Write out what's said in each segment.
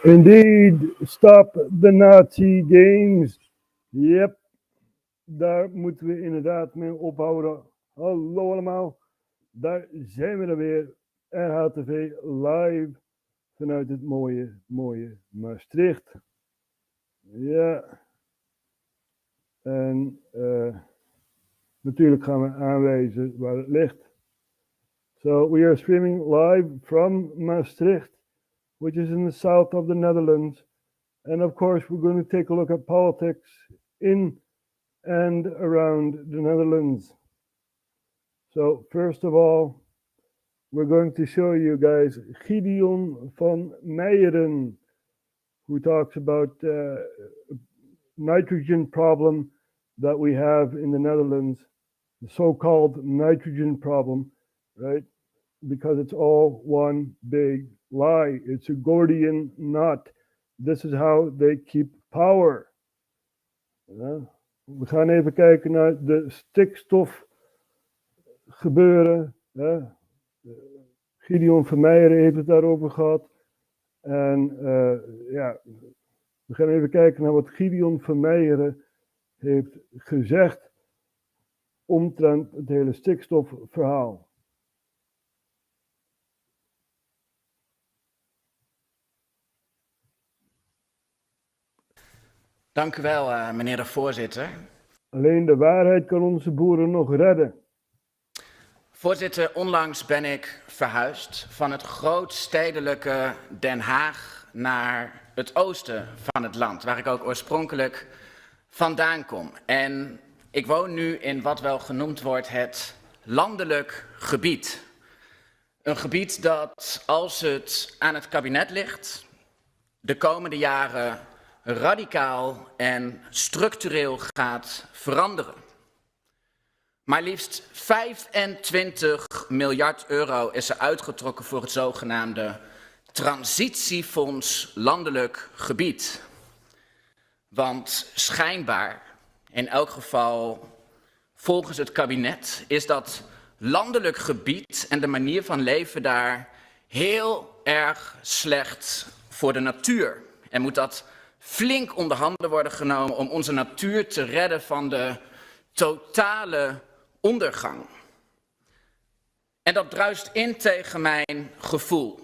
Indeed, stop the Nazi games. Yep, daar moeten we inderdaad mee ophouden. Hallo allemaal, daar zijn we dan weer. RHTV live vanuit het mooie Maastricht. Ja, en natuurlijk gaan we aanwijzen waar het ligt. So we are streaming live from Maastricht, which is in the south of the Netherlands. And of course, we're going to take a look at politics in and around the Netherlands. So first of all, we're going to show you guys Gideon van Meijeren, who talks about nitrogen problem that we have in the Netherlands, the so-called nitrogen problem, right? Because it's all one big lie. It's a Gordian knot. This is how they keep power. Ja. We gaan even kijken naar de stikstof gebeuren. Ja. Gideon van Meijeren heeft het daarover gehad. En ja, we gaan even kijken naar wat Gideon van Meijeren heeft gezegd omtrent het hele stikstofverhaal. Dank u wel, meneer de voorzitter. Alleen de waarheid kan onze boeren nog redden. Voorzitter, onlangs ben ik verhuisd van het grootstedelijke Den Haag naar het oosten van het land, waar ik ook oorspronkelijk vandaan kom. En ik woon nu in wat wel genoemd wordt het landelijk gebied. Een gebied dat, als het aan het kabinet ligt, de komende jaren radicaal en structureel gaat veranderen. Maar liefst 25 miljard euro is er uitgetrokken voor het zogenaamde transitiefonds landelijk gebied. Want schijnbaar, in elk geval volgens het kabinet, is dat landelijk gebied en de manier van leven daar heel erg slecht voor de natuur. En moet dat flink onder handen worden genomen om onze natuur te redden van de totale ondergang. En dat druist in tegen mijn gevoel.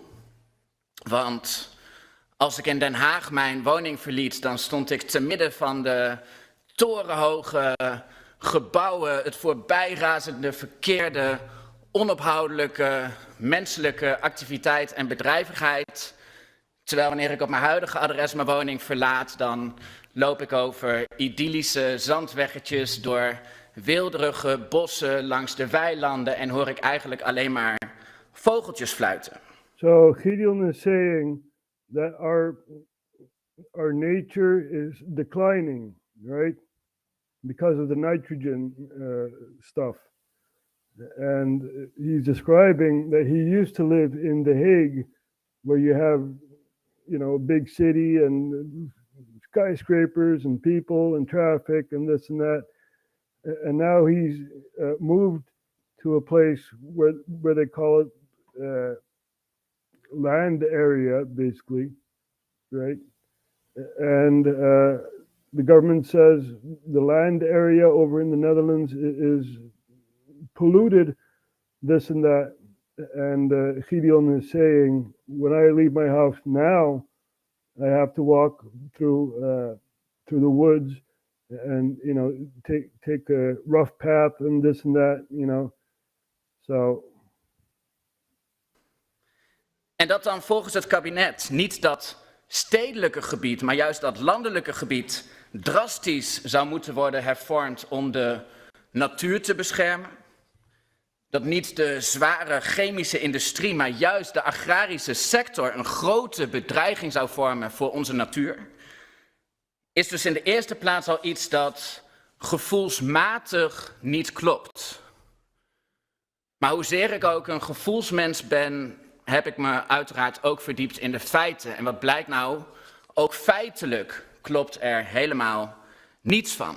Want als ik in Den Haag mijn woning verliet, dan stond ik te midden van de torenhoge gebouwen, het voorbijrazende verkeer, de onophoudelijke menselijke activiteit en bedrijvigheid. Terwijl wanneer ik op mijn huidige adres mijn woning verlaat, dan loop ik over idyllische zandweggetjes door weelderige bossen langs de weilanden en hoor ik eigenlijk alleen maar vogeltjes fluiten. So Gideon is saying that our nature is declining, right? Because of the nitrogen stuff. And he's describing that he used to live in The Hague, where you have, you know, a big city and skyscrapers and people and traffic and this and that. And now he's moved to a place where they call it land area, basically, right? And the government says the land area over in the Netherlands is polluted, this and that. And Gideon is saying, when I leave my house now, I have to walk through the woods and, you know, take a rough path and this and that, you know. So. En dat dan volgens het kabinet niet dat stedelijke gebied, maar juist dat landelijke gebied drastisch zou moeten worden hervormd om de natuur te beschermen. Dat niet de zware chemische industrie, maar juist de agrarische sector een grote bedreiging zou vormen voor onze natuur. Is dus in de eerste plaats al iets dat gevoelsmatig niet klopt. Maar hoezeer ik ook een gevoelsmens ben, heb ik me uiteraard ook verdiept in de feiten. En wat blijkt nou? Ook feitelijk klopt er helemaal niets van.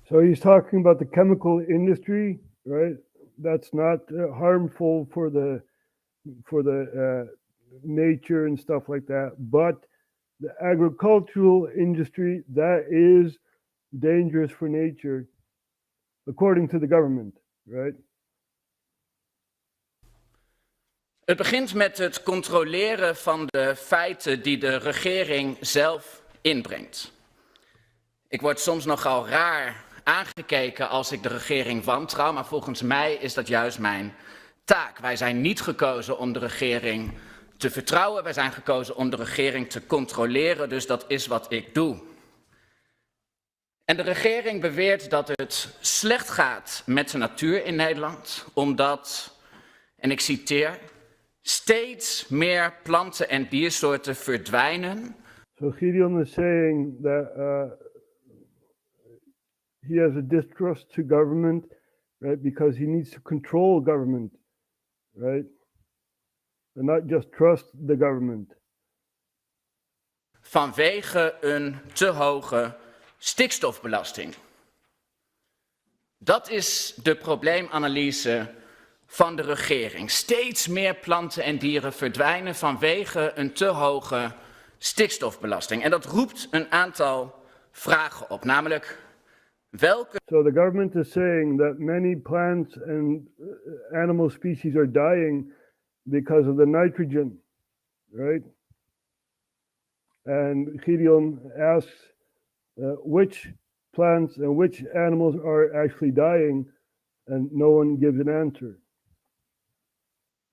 So he's talking about the chemical industry, right? That's not harmful for the nature and stuff like that. But the agricultural industry, that is dangerous for nature, according to the government, right? Het begint met het controleren van de feiten die de regering zelf inbrengt. Ik word soms nogal raar aangekeken als ik de regering wantrouw, maar volgens mij is dat juist mijn taak. Wij zijn niet gekozen om de regering te vertrouwen, wij zijn gekozen om de regering te controleren, dus dat is wat ik doe. En de regering beweert dat het slecht gaat met de natuur in Nederland, omdat, en ik citeer, steeds meer planten en diersoorten verdwijnen. So Gideon is saying that he has a distrust to government, right? Because he needs to control government, right? And not just trust the government. Vanwege een te hoge stikstofbelasting. Dat is de probleemanalyse van de regering. Steeds meer planten en dieren verdwijnen vanwege een te hoge stikstofbelasting. En dat roept een aantal vragen op, namelijk welke... So the government is saying that many plants and animal species are dying because of the nitrogen, right? And Gideon asks which plants and which animals are actually dying, and no one gives an answer.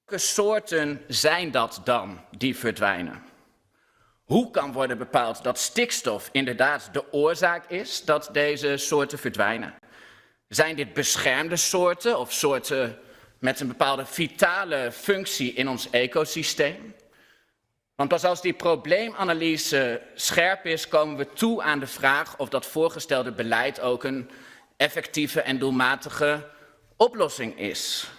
Welke soorten zijn dat dan die verdwijnen? Hoe kan worden bepaald dat stikstof inderdaad de oorzaak is dat deze soorten verdwijnen? Zijn dit beschermde soorten of soorten met een bepaalde vitale functie in ons ecosysteem? Want pas als die probleemanalyse scherp is, komen we toe aan de vraag of dat voorgestelde beleid ook een effectieve en doelmatige oplossing is.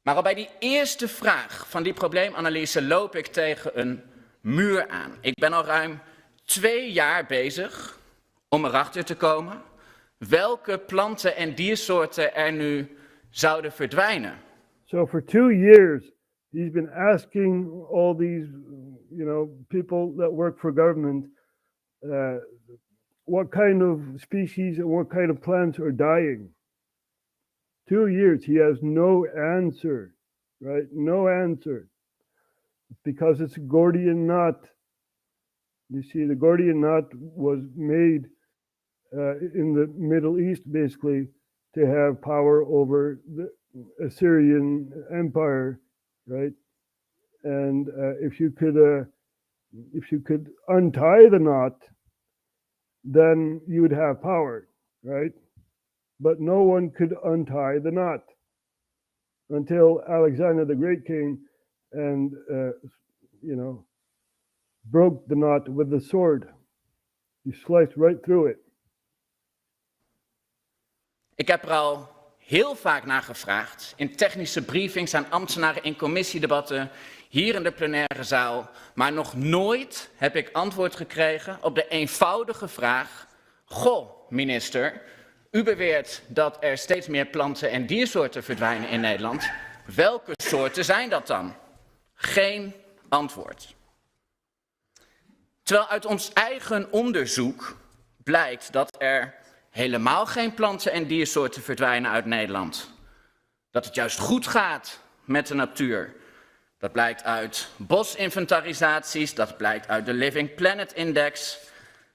Maar al bij die eerste vraag van die probleemanalyse loop ik tegen een muur aan. Ik ben al ruim 2 jaar bezig om erachter te komen welke planten en diersoorten er nu zouden verdwijnen. So for 2 years, he's been asking all these, people that work for government, what kind of species and what kind of plants are dying. 2 years, he has no answer, right? No answer. Because it's a Gordian knot. You see, the Gordian knot was made in the Middle East, basically, to have power over the Assyrian Empire, right? And if you could untie the knot, then you would have power, right? But no one could untie the knot until Alexander the Great came and, broke the knot with the sword. He sliced right through it. Ik heb er al heel vaak naar gevraagd, in technische briefings aan ambtenaren in commissiedebatten, hier in de plenaire zaal, maar nog nooit heb ik antwoord gekregen op de eenvoudige vraag: goh, minister, u beweert dat er steeds meer planten en diersoorten verdwijnen in Nederland. Welke soorten zijn dat dan? Geen antwoord. Terwijl uit ons eigen onderzoek blijkt dat er helemaal geen planten en diersoorten verdwijnen uit Nederland. Dat het juist goed gaat met de natuur. Dat blijkt uit bosinventarisaties, dat blijkt uit de Living Planet Index,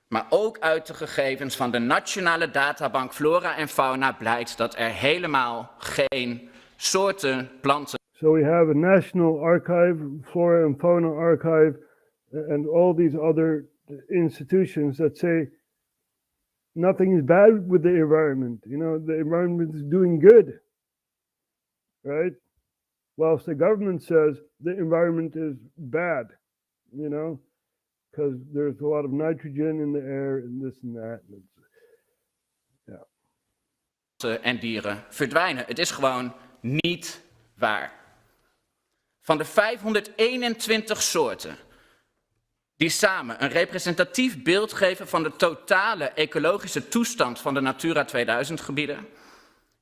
maar ook uit de gegevens van de Nationale Databank Flora en Fauna blijkt dat er helemaal geen soorten planten. So we have a National Archive, Flora and Fauna Archive, and all these other institutions that say nothing is bad with the environment. The environment is doing good, right? Whilst the government says the environment is bad, because there's a lot of nitrogen in the air and this and that. En dieren verdwijnen. Het is gewoon niet waar. Van de 521 soorten die samen een representatief beeld geven van de totale ecologische toestand van de Natura 2000 gebieden,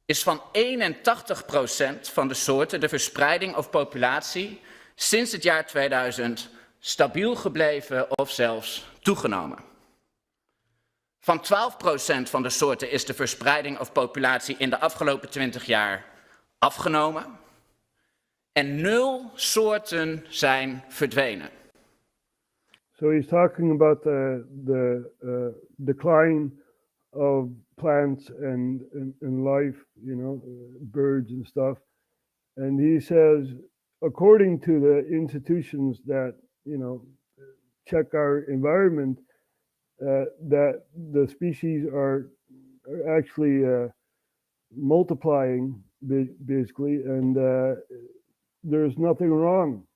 is van 81% van de soorten de verspreiding of populatie sinds het jaar 2000 stabiel gebleven of zelfs toegenomen. Van 12% van de soorten is de verspreiding of populatie in de afgelopen 20 jaar afgenomen. En 0 soorten zijn verdwenen. So he's talking about the decline of plants and life, you know, birds and stuff. And he says, according to the institutions that, you know, check our environment, that the species are actually multiplying, basically, and there's nothing wrong.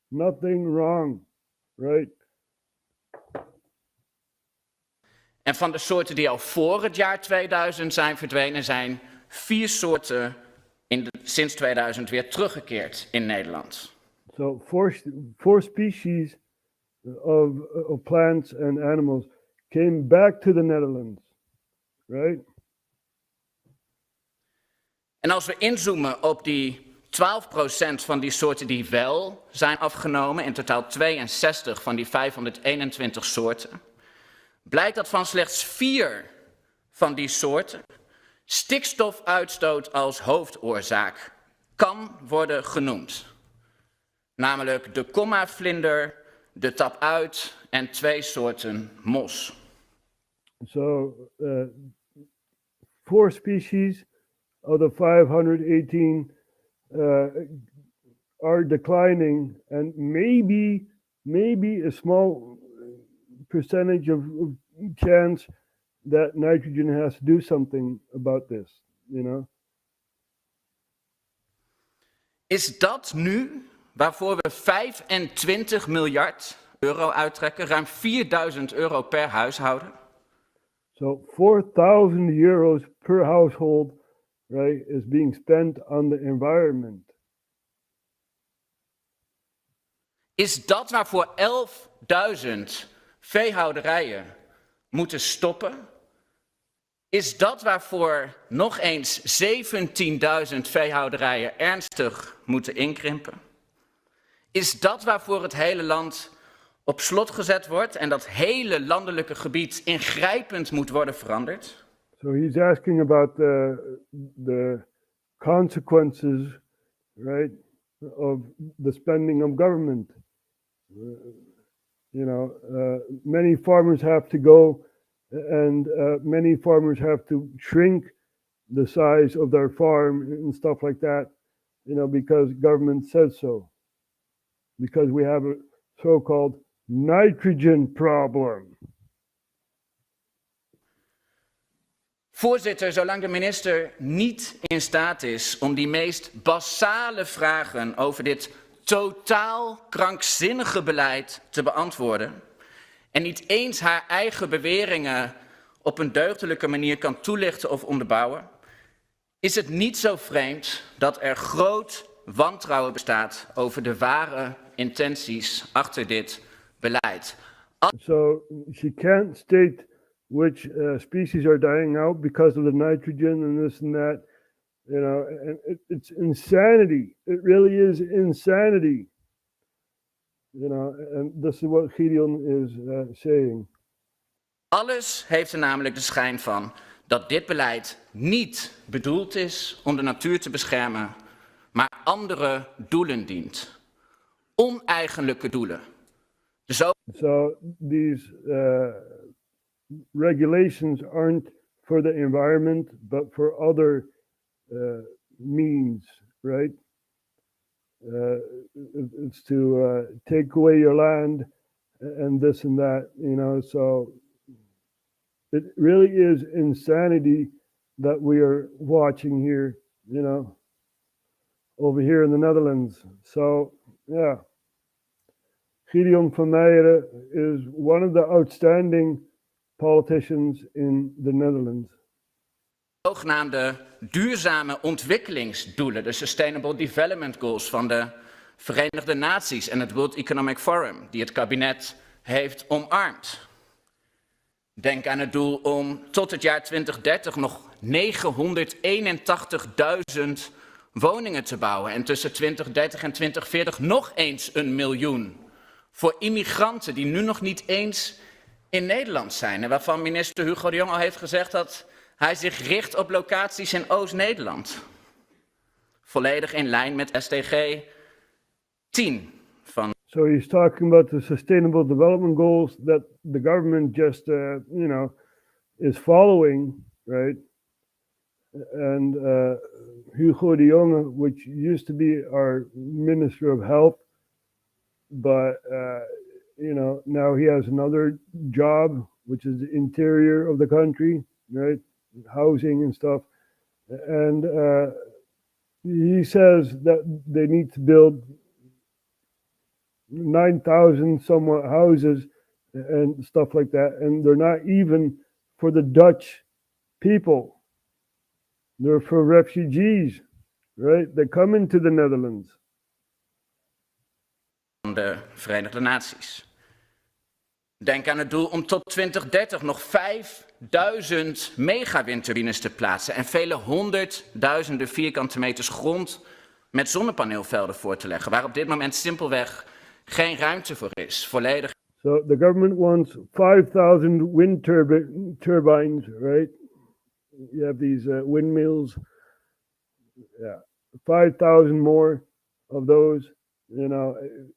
Nothing wrong, right? En van de soorten die al voor het jaar 2000 zijn verdwenen, zijn 4 soorten sinds 2000 weer teruggekeerd in Nederland. So four species of plants and animals came back to the Netherlands, right? En als we inzoomen op die 12% van die soorten die wel zijn afgenomen, in totaal 62 van die 521 soorten, blijkt dat van slechts 4 van die soorten stikstofuitstoot als hoofdoorzaak kan worden genoemd. Namelijk de kommavlinder, de tapuit en 2 soorten mos. So 4 species of the 518 are declining, and maybe a small percentage of chance that nitrogen has to do something about this, you know? Is dat nu waarvoor we 25 miljard euro uittrekken, ruim 4000 euro per huishouden? So 4,000 euros per household, right, is being spent on the environment. Is dat waarvoor 11.000 veehouderijen moeten stoppen? Is dat waarvoor nog eens 17.000 veehouderijen ernstig moeten inkrimpen? Is dat waarvoor het hele land op slot gezet wordt en dat hele landelijke gebied ingrijpend moet worden veranderd? So he's asking about the consequences, right, of the spending of government. Many farmers have to go, and many farmers have to shrink the size of their farm and stuff like that, you know, because government says so. Because we have a so-called nitrogen problem. Voorzitter, zolang de minister niet in staat is om die meest basale vragen over dit totaal krankzinnige beleid te beantwoorden en niet eens haar eigen beweringen op een deugdelijke manier kan toelichten of onderbouwen, is het niet zo vreemd dat er groot wantrouwen bestaat over de ware intenties achter dit beleid. So she can't state which species are dying out because of the nitrogen and this and that, you know, and it's insanity. It really is insanity. You know, and this is what Gideon is saying. Alles heeft er namelijk de schijn van dat dit beleid niet bedoeld is om de natuur te beschermen, maar andere doelen dient. Oneigenlijke doelen. So these regulations aren't for the environment, but for other means, right? It's to take away your land and this and that, you know. So it really is insanity that we are watching here, you know, over here in the Netherlands. So, yeah. Gideon van Meijeren is one of the outstanding politicians in the Netherlands. Zogenaamde duurzame ontwikkelingsdoelen, de Sustainable Development Goals van de Verenigde Naties en het World Economic Forum, die het kabinet heeft omarmd. Denk aan het doel om tot het jaar 2030 nog 981.000 woningen te bouwen en tussen 2030 en 2040 nog eens 1 miljoen voor immigranten die nu nog niet eens in Nederland zijn. En waarvan minister Hugo de Jonge al heeft gezegd dat hij zich richt op locaties in Oost-Nederland. Volledig in lijn met SDG 10 van... So he's talking about the Sustainable Development Goals that the government just, is following, right? And Hugo de Jonge, which used to be our Minister of Health, but now he has another job, which is the interior of the country, right? Housing and stuff. And he says that they need to build 9,000 somewhat houses and stuff like that. And they're not even for the Dutch people. They're for refugees, right? That come into the Netherlands. De Verenigde Naties. Denk aan het doel om tot 2030 nog 5000 megawindturbines te plaatsen en vele honderdduizenden vierkante meters grond met zonnepaneelvelden voor te leggen, waar op dit moment simpelweg geen ruimte voor is. Volledig. So the government wants 5,000 wind turbines, right? You have these windmills. Yeah, 5,000 more of those.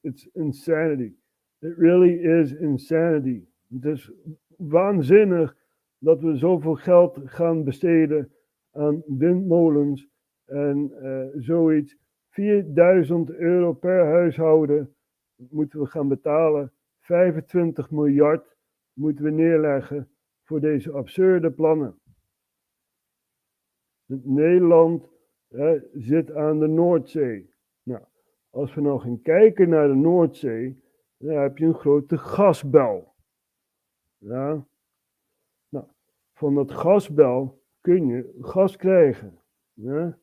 It's insanity. It really is insanity. Het is waanzinnig dat we zoveel geld gaan besteden aan windmolens en zoiets. 4.000 euro per huishouden moeten we gaan betalen. 25 miljard moeten we neerleggen voor deze absurde plannen. Nederland zit aan de Noordzee. Nou, als we nou gaan kijken naar de Noordzee, dan heb je een grote gasbel. Ja? Nou, van dat gasbel kun je gas krijgen. Ja?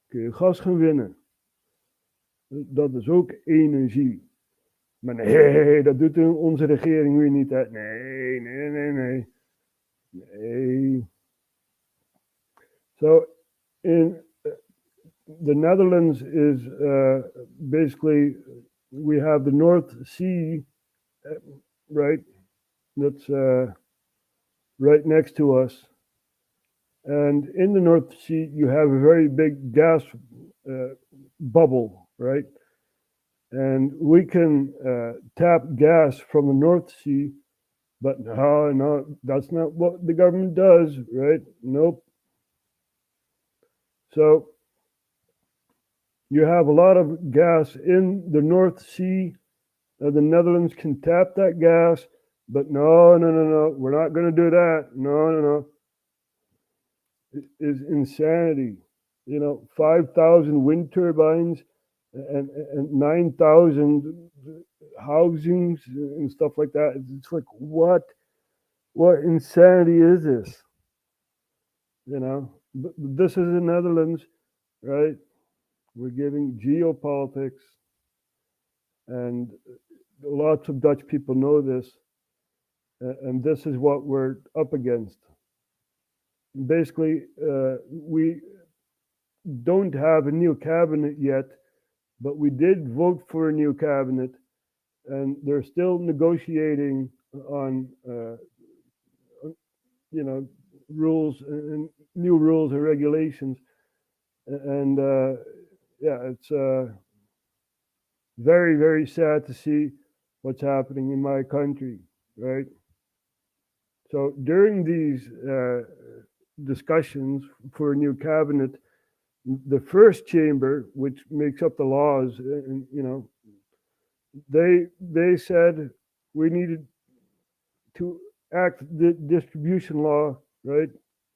Kun je gas gaan winnen. Dat is ook energie. Maar nee, dat doet onze regering weer niet. Hè? Nee. So in the Netherlands is basically, we have the North Sea, right? That's right next to us. And in the North Sea, you have a very big gas bubble, right? And we can tap gas from the North Sea, but no, that's not what the government does, right? Nope. So you have a lot of gas in the North Sea. The Netherlands can tap that gas, but no, we're not going to do that. No. It is insanity. 5,000 wind turbines and 9,000 housings and stuff like that. It's like, what insanity is this? But this is the Netherlands, right? We're giving geopolitics, and lots of Dutch people know this, and this is what we're up against. Basically, we don't have a new cabinet yet, but we did vote for a new cabinet, and they're still negotiating on, rules and new rules and regulations. And it's very, very sad to see what's happening in my country, right? So during these discussions for a new cabinet, the first chamber, which makes up the laws, they said we needed to act the distribution law, right,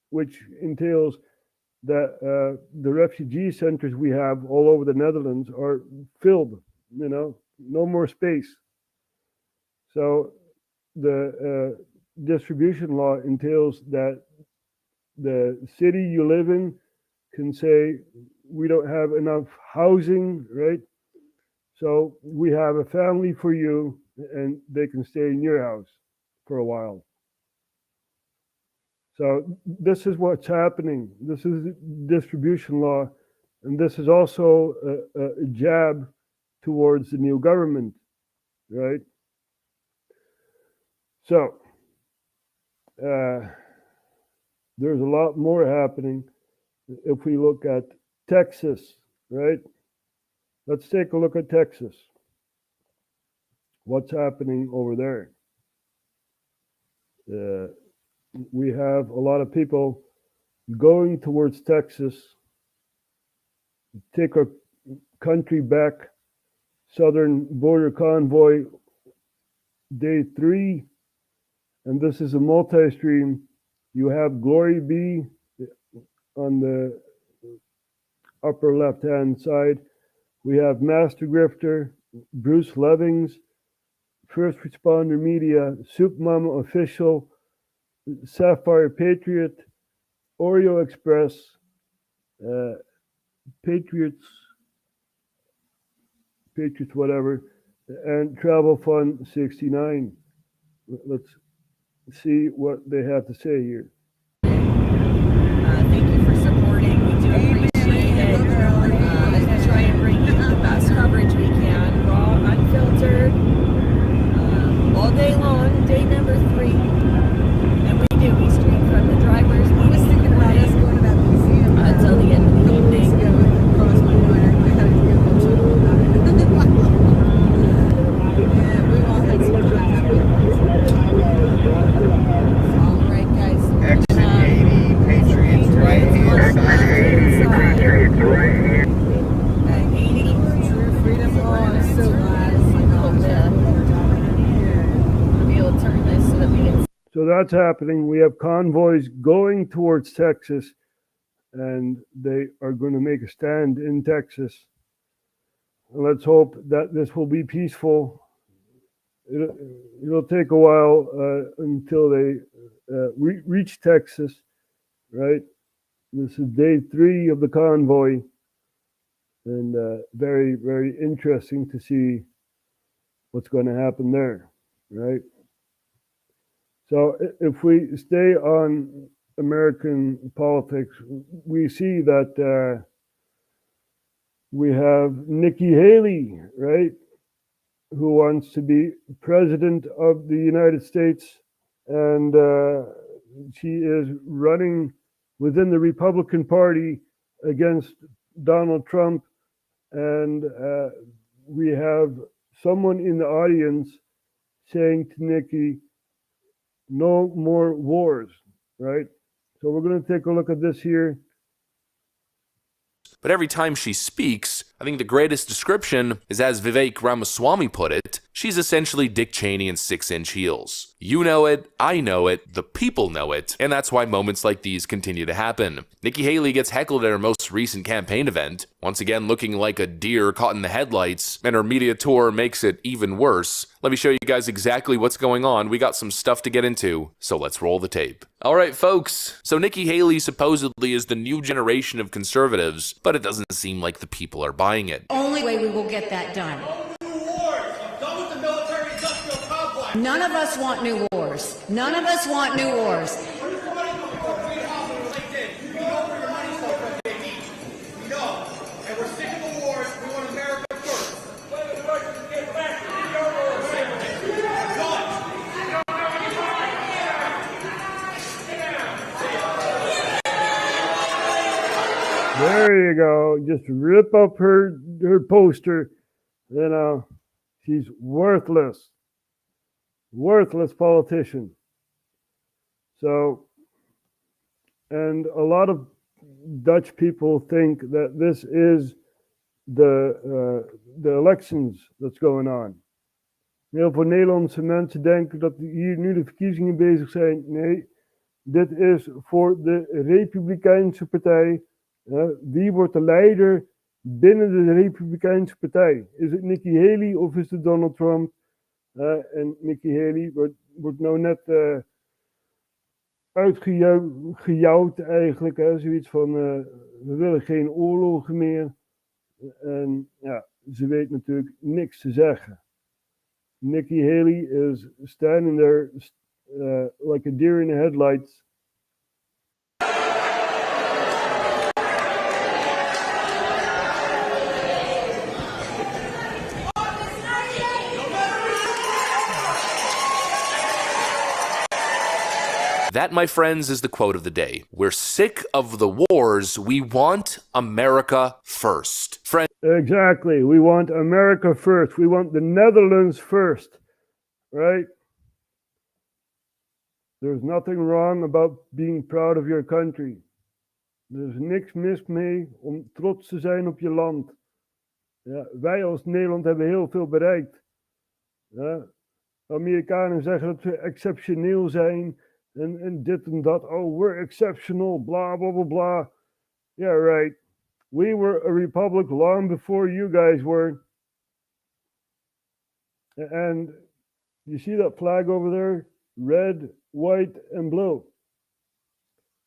which entails that the refugee centers we have all over the Netherlands are filled, no more space. So the distribution law entails that the city you live in can say, we don't have enough housing, right? So we have a family for you, and they can stay in your house for a while. So this is what's happening. This is distribution law, and this is also a jab towards the new government, right? So, there's a lot more happening if we look at Texas, right? Let's take a look at Texas. What's happening over there? We have a lot of people going towards Texas, take our country back, Southern Border Convoy, day 3, and this is a multi-stream. You have Glory B on the upper left-hand side. We have Master Grifter, Bruce Levings, First Responder Media, Soup Mama Official, Sapphire Patriot, Oreo Express, Patriots whatever, and Travel Fund 69. Let's see what they have to say here. Thank you for supporting. We do appreciate it. Let's try and bring you the best coverage we can, raw, unfiltered, all day long, day number 3. And we stream from the driver's I was thinking about us going to that museum until the end of the evening. Across my mind, I had to give them to and we all had some all right, guys. Exit 80, Patriots right here. Exit 80, Patriots right here. 80, true freedom laws. So glad. We'll be able to turn this so that we can. So that's happening. We have convoys going towards Texas, and they are going to make a stand in Texas. And let's hope that this will be peaceful. It'll take a while until they reach Texas, right? This is day 3 of the convoy, and very, very interesting to see what's going to happen there, right? So if we stay on American politics, we see that we have Nikki Haley, right, who wants to be president of the United States, and she is running within the Republican Party against Donald Trump, and we have someone in the audience saying to Nikki, no more wars, right? So we're going to take a look at this here. But every time she speaks, I think the greatest description is, as Vivek Ramaswamy put it, she's essentially Dick Cheney in 6-inch heels. You know it, I know it, the people know it, and that's why moments like these continue to happen. Nikki Haley gets heckled at her most recent campaign event, once again looking like a deer caught in the headlights, and her media tour makes it even worse. Let me show you guys exactly what's going on. We got some stuff to get into, so let's roll the tape. Alright folks, so Nikki Haley supposedly is the new generation of conservatives, but it doesn't seem like the people are buying it. Only way we will get that done. None of us want new wars. None of us want new wars. There you go. Just rip up her poster. You know, she's worthless. Worthless politician. So, and a lot of Dutch people think that this is the elections that's going on. Heel veel Nederlandse mensen denken dat hier nu de verkiezingen bezig zijn. Nee, dit is voor de Republikeinse Partij. Wie wordt de leider binnen de Republikeinse Partij? Is het Nikki Haley of is het Donald Trump? En Nikki Haley wordt nou net uitgejouwd eigenlijk. Zoiets van, we willen geen oorlogen meer. En ja, ze weet natuurlijk niks te zeggen. Nikki Haley is standing there like a deer in the headlights. That, my friends, is the quote of the day. We're sick of the wars. We want America first. Friends, Exactly. We want America first. We want the Netherlands first, right? There's nothing wrong about being proud of your country. Er is niks mis mee om trots te zijn op je land. Ja, wij als Nederland hebben heel veel bereikt. Ja, Amerikanen zeggen dat we exceptioneel zijn en dit en dat. Oh, we're exceptional, blah, blah, blah, blah. Yeah, right. We were a republic long before you guys were. And you see that flag over there? Red, white, and blue.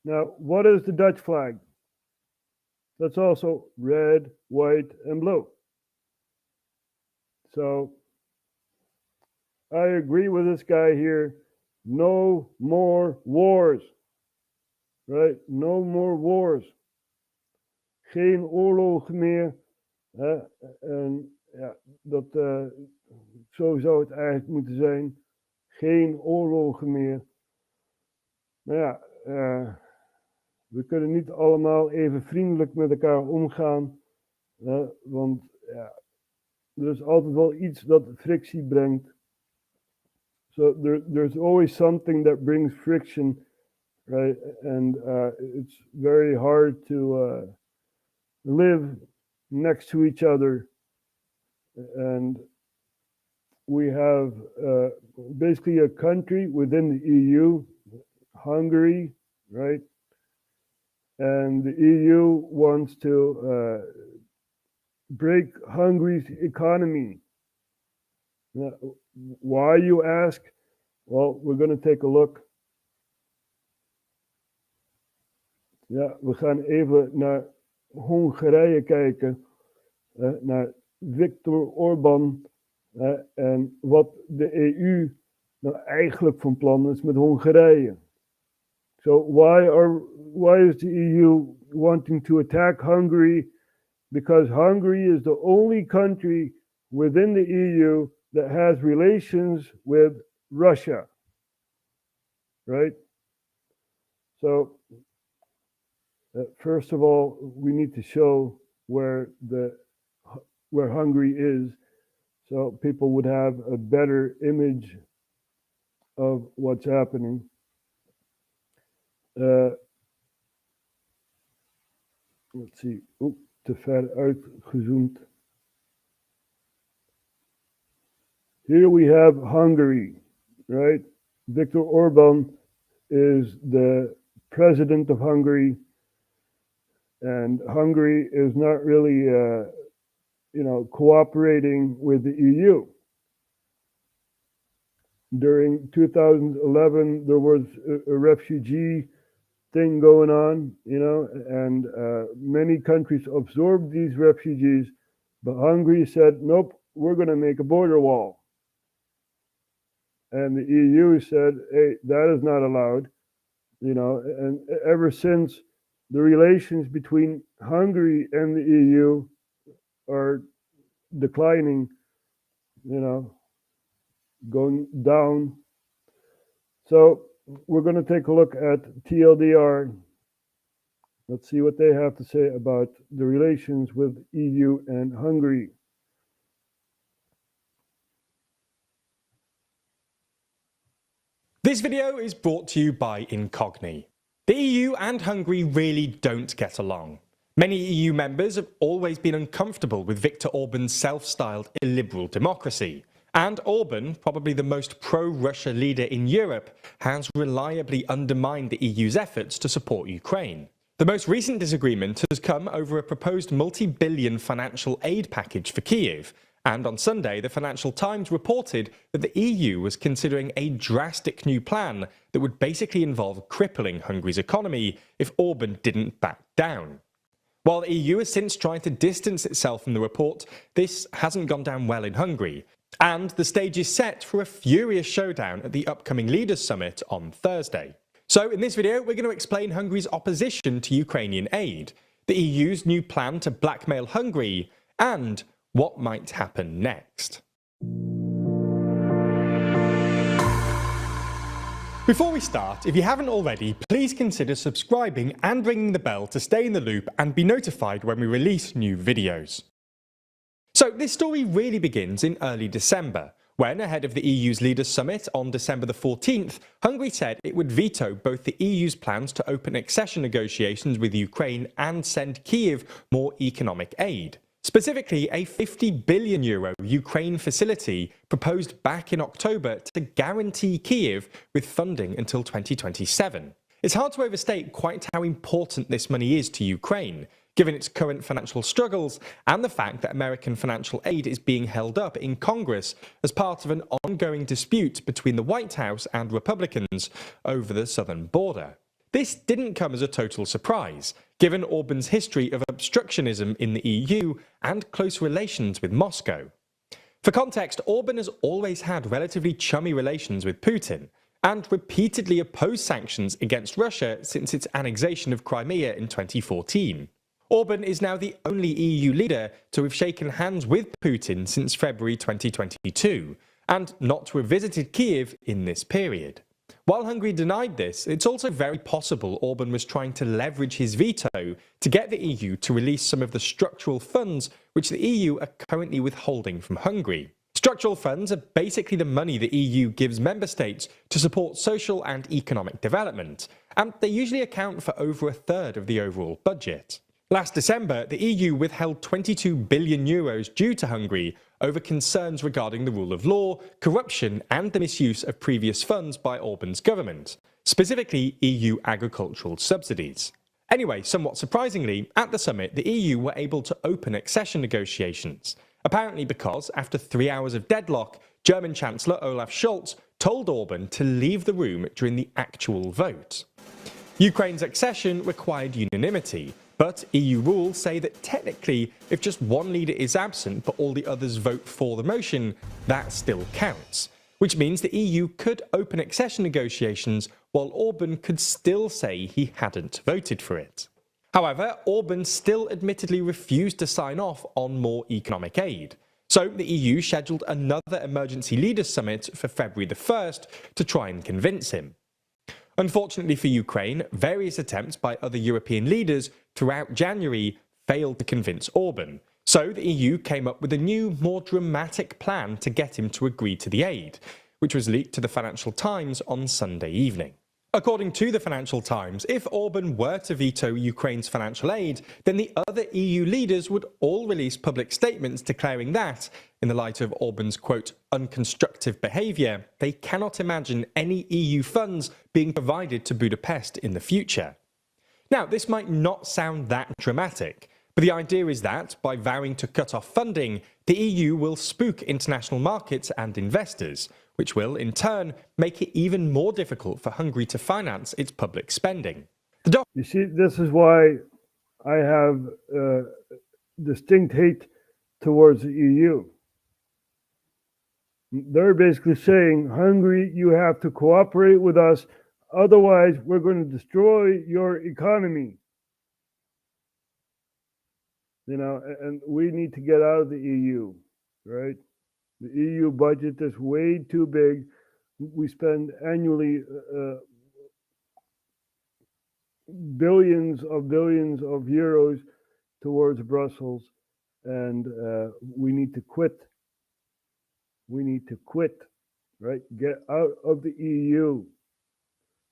Now, what is the Dutch flag? That's also red, white, and blue. So, I agree with this guy here. No more wars. Right? No more wars. Geen oorlogen meer. En ja, zo zou het eigenlijk moeten zijn. Geen oorlogen meer. Maar ja, we kunnen niet allemaal even vriendelijk met elkaar omgaan. Want ja, er is altijd wel iets dat frictie brengt. So there's always something that brings friction, right? And it's very hard to live next to each other. And we have basically a country within the EU, Hungary, right? And the EU wants to break Hungary's economy. Now, why, you ask? Well, we're going to take a look. Ja, we gaan even naar Hongarije kijken, naar Viktor Orbán en wat de EU nou eigenlijk van plan is met Hongarije. So why is the EU wanting to attack Hungary? Because Hungary is the only country within the EU that has relations with Russia, right? So first of all, we need to show where Hungary is, so people would have a better image of what's happening. Let's see. Oep, te ver uitgezoomd. Here we have Hungary, right? Viktor Orbán is the president of Hungary, and Hungary is not really, cooperating with the EU. During 2011, there was a refugee thing going on, and many countries absorbed these refugees, but Hungary said, nope, we're going to make a border wall. And the EU said, hey, that is not allowed, and ever since, the relations between Hungary and the EU are declining, going down. So we're going to take a look at TLDR. Let's see what they have to say about the relations with EU and Hungary. This video is brought to you by Incogni. The EU and Hungary really don't get along. Many EU members have always been uncomfortable with Viktor Orban's self-styled illiberal democracy. And Orban, probably the most pro-Russia leader in Europe, has reliably undermined the EU's efforts to support Ukraine. The most recent disagreement has come over a proposed multi-billion financial aid package for Kyiv, and on Sunday the Financial Times reported that the EU was considering a drastic new plan that would basically involve crippling Hungary's economy if Orban didn't back down. While the EU has since tried to distance itself from the report, this hasn't gone down well in Hungary, and the stage is set for a furious showdown at the upcoming Leaders' Summit on Thursday. So in this video, we're going to explain Hungary's opposition to Ukrainian aid, the EU's new plan to blackmail Hungary, and what might happen next. Before we start, if you haven't already, please consider subscribing and ringing the bell to stay in the loop and be notified when we release new videos. So this story really begins in early December, when ahead of the EU's Leaders' Summit on December the 14th, Hungary said it would veto both the EU's plans to open accession negotiations with Ukraine and send Kyiv more economic aid. Specifically, a €50 billion Ukraine facility proposed back in October to guarantee Kyiv with funding until 2027. It's hard to overstate quite how important this money is to Ukraine, given its current financial struggles and the fact that American financial aid is being held up in Congress as part of an ongoing dispute between the White House and Republicans over the southern border. This didn't come as a total surprise, given Orban's history of obstructionism in the EU and close relations with Moscow. For context, Orban has always had relatively chummy relations with Putin, and repeatedly opposed sanctions against Russia since its annexation of Crimea in 2014. Orban is now the only EU leader to have shaken hands with Putin since February 2022, and not to have visited Kyiv in this period. While Hungary denied this, it's also very possible Orban was trying to leverage his veto to get the EU to release some of the structural funds which the EU are currently withholding from Hungary. Structural funds are basically the money the EU gives member states to support social and economic development, and they usually account for over a third of the overall budget. Last December, the EU withheld €22 billion due to Hungary over concerns regarding the rule of law, corruption and the misuse of previous funds by Orban's government, specifically EU agricultural subsidies. Anyway, somewhat surprisingly, at the summit, the EU were able to open accession negotiations, apparently because, after 3 hours of deadlock, German Chancellor Olaf Scholz told Orban to leave the room during the actual vote. Ukraine's accession required unanimity, but EU rules say that technically, if just one leader is absent but all the others vote for the motion, that still counts, which means the EU could open accession negotiations while Orban could still say he hadn't voted for it. However, Orban still admittedly refused to sign off on more economic aid, so the EU scheduled another emergency leaders summit for February the 1st to try and convince him. Unfortunately for Ukraine, various attempts by other European leaders throughout January failed to convince Orban, so the EU came up with a new, more dramatic plan to get him to agree to the aid, which was leaked to the Financial Times on Sunday evening. According to the Financial Times, if Orban were to veto Ukraine's financial aid, then the other EU leaders would all release public statements declaring that, in the light of Orban's quote, unconstructive behaviour, they cannot imagine any EU funds being provided to Budapest in the future. Now, this might not sound that dramatic, but the idea is that, by vowing to cut off funding, the EU will spook international markets and investors, which will, in turn, make it even more difficult for Hungary to finance its public spending. You see, this is why I have distinct hate towards the EU. They're basically saying, Hungary, you have to cooperate with us, otherwise we're going to destroy your economy. You know, and we need to get out of the EU, right? The EU budget is way too big. We spend annually billions of euros towards Brussels, and we need to quit. We need to quit, right? Get out of the EU.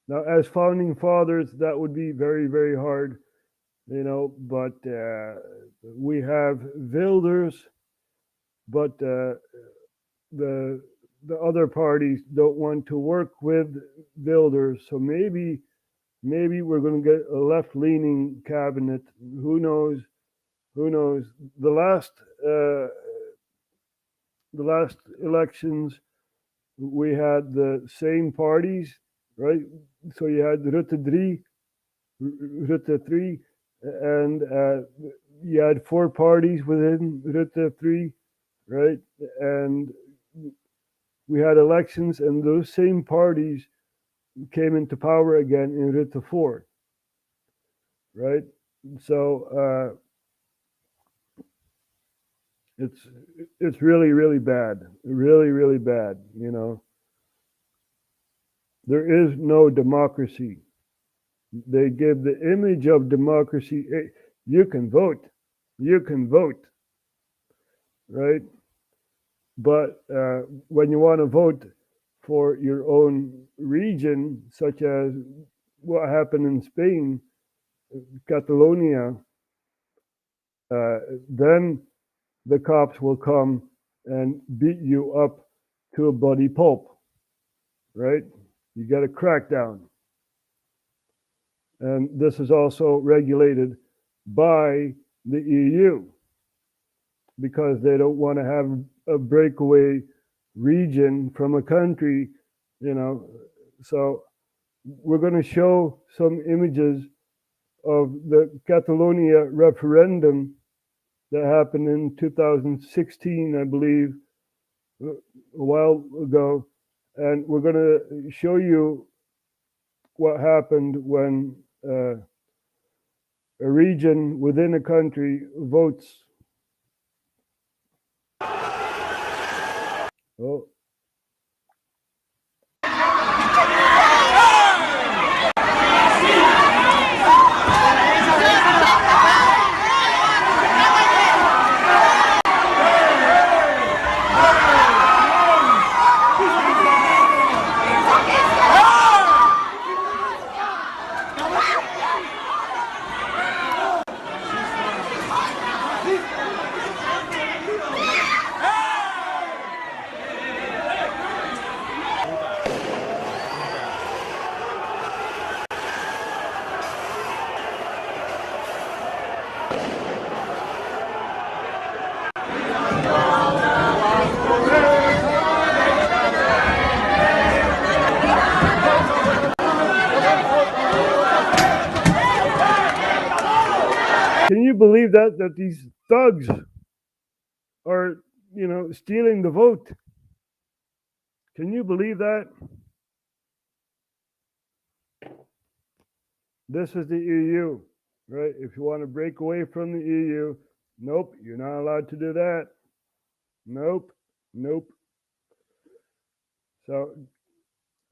Now, as founding fathers, that would be very, very hard, you know, but we have Wilders, but the other parties don't want to work with Wilders, so maybe we're going to get a left-leaning cabinet. Who knows? Who knows? The last elections, we had the same parties, right? So you had Rutte 3, and you had 4 parties within Rutte 3, right? And we had elections, and those same parties came into power again in Rutte 4, right? So it's really, really bad, really, really bad, you know. There is no democracy. They give the image of democracy. You can vote. You can vote. Right? But when you want to vote for your own region, such as what happened in Spain, Catalonia, then the cops will come and beat you up to a bloody pulp, right? You get a crackdown. And this is also regulated by the EU because they don't want to have a breakaway region from a country, you know. So we're going to show some images of the Catalonia referendum that happened in 2016, I believe, a while ago. And we're going to show you what happened when a region within a country votes. Oh. Can you believe that these thugs are, you know, stealing the vote? Can you believe that? This is the EU, right? If you want to break away from the EU, nope, you're not allowed to do that. Nope, nope. So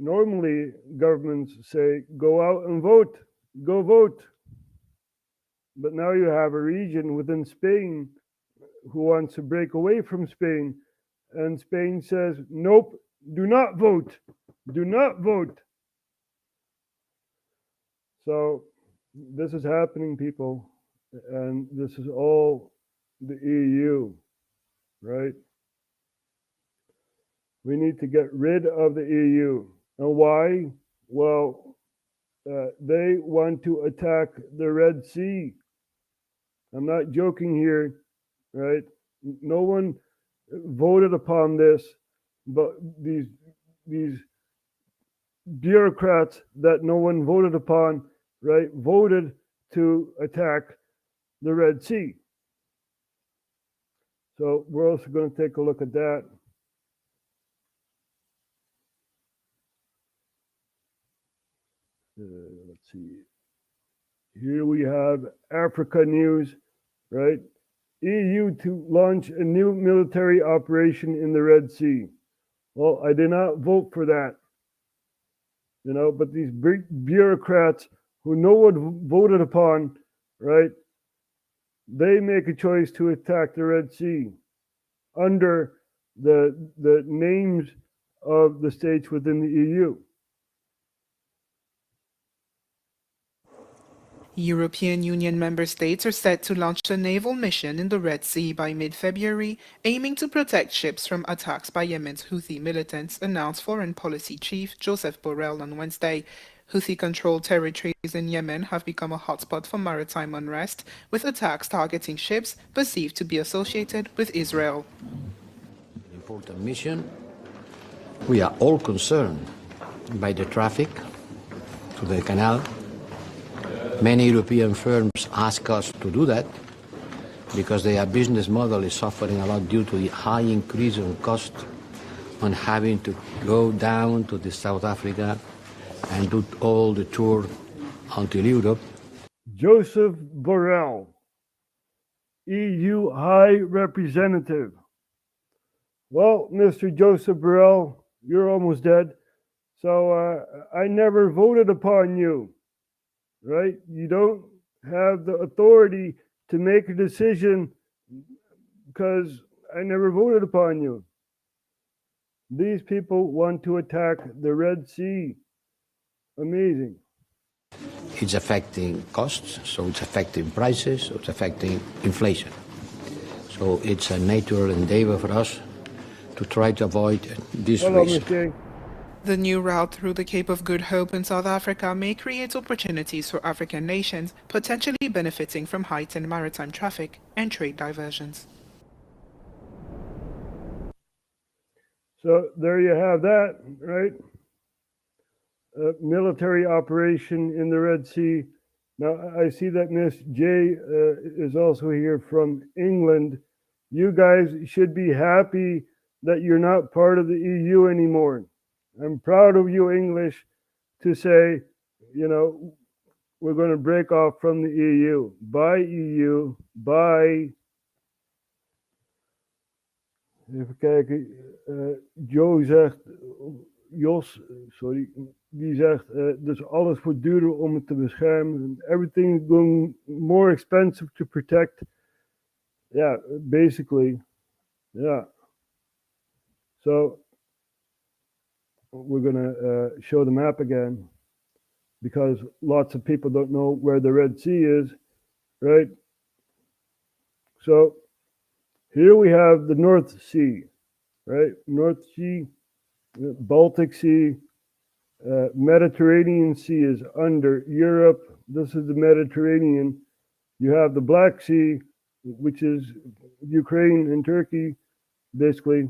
normally governments say, go out and vote, go vote. But now you have a region within Spain who wants to break away from Spain. And Spain says, nope, do not vote. Do not vote. So this is happening, people. And this is all the EU, right? We need to get rid of the EU. And why? Well, they want to attack the Red Sea. I'm not joking here, right? No one voted upon this, but these bureaucrats that no one voted upon, right, voted to attack the Red Sea. So we're also going to take a look at that. Let's see. Here we have Africa news, right? EU to launch a new military operation in the Red Sea. Well, I did not vote for that, you know, but these big bureaucrats who no one voted upon, right? They make a choice to attack the Red Sea under the names of the states within the EU. European Union member states are set to launch a naval mission in the Red Sea by mid-February, aiming to protect ships from attacks by Yemen's Houthi militants, announced Foreign Policy Chief Joseph Borrell on Wednesday. Houthi-controlled territories in Yemen have become a hotspot for maritime unrest, with attacks targeting ships perceived to be associated with Israel. Important mission. We are all concerned by the traffic to the canal. Many European firms ask us to do that because their business model is suffering a lot due to the high increase in cost on having to go down to the South Africa and do all the tour until Europe. Joseph Borrell, EU High Representative. Well, Mr. Joseph Borrell, you're almost dead. So I never voted upon you, right? You don't have the authority to make a decision because I never voted upon you. These people want to attack the Red Sea. Amazing. It's affecting costs, so it's affecting prices, so it's affecting inflation. So it's a natural endeavor for us to try to avoid this risk. The new route through the Cape of Good Hope in South Africa may create opportunities for African nations, potentially benefiting from heightened maritime traffic and trade diversions. So there you have that, right? A military operation in the Red Sea. Now, I see that Miss J is also here from England. You guys should be happy that you're not part of the EU anymore. I'm proud of you, English, to say, you know, we're going to break off from the EU. Bye, EU. Bye. Even kijken. Joe zegt, Jos, sorry, die zegt, dus alles wordt duurder om het te beschermen. Everything is going more expensive to protect. Yeah, basically. Yeah. So we're going to show the map again because lots of people don't know where the Red Sea is, right? So here we have the North Sea, right? North Sea, Baltic Sea, Mediterranean Sea is under Europe. This is the Mediterranean. You have the Black Sea, which is Ukraine and Turkey, basically.